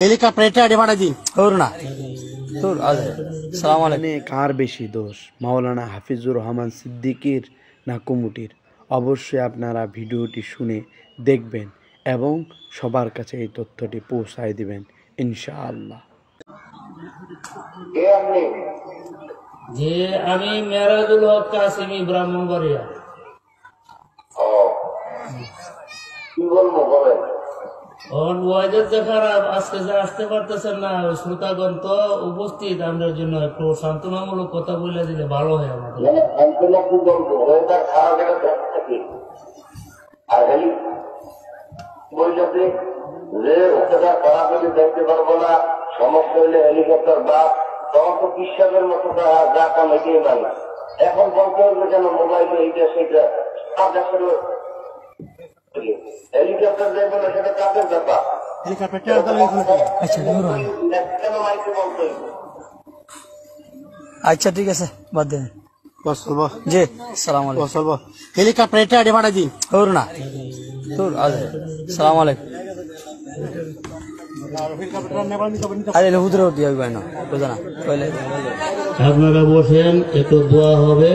Helicopter ভাড়া দিন না সালাম এখানে কার বেশি দোষ, মাওলানা হাফিজুর রহমান সিদ্দিকীর না কমিটির? অবশ্যই আপনারা ভিডিওটি শুনে দেখবেন এবং সবার কাছে এই তথ্যটি পৌঁছায় দিবেন ইনশাআল্লাহ। যে আমি মেরাজুল হক কাসিমি ব্রাহ্মণবাড়িয়া। আজকে যে আসতে পারতেছেন না, শ্রোতাগণ তো উপস্থিত, আমাদের জন্য একটু সান্ত্বনামূলক কথা বলে দিলে ভালো হয় আমাদের। দেখতে পারবো না, সমস্যা হইলে হেলিকপ্টার বাস, তখন তো বিশ্বাসের মতো যা কাম এগিয়ে যায় না। এখন বলতে হবে কেন মোবাইল এইটা সেইটা, হেলিকপ্টার দেখবে না, সেটা কাজের ব্যাপার। আচ্ছা ঠিক আছে, বাদ দেন। জি সালাম আলাইকুম। হেলিকপ্টার ভাড়া দিন না সালাম আলাইকুম। আপনারা বসেন, একটু দোয়া হবে।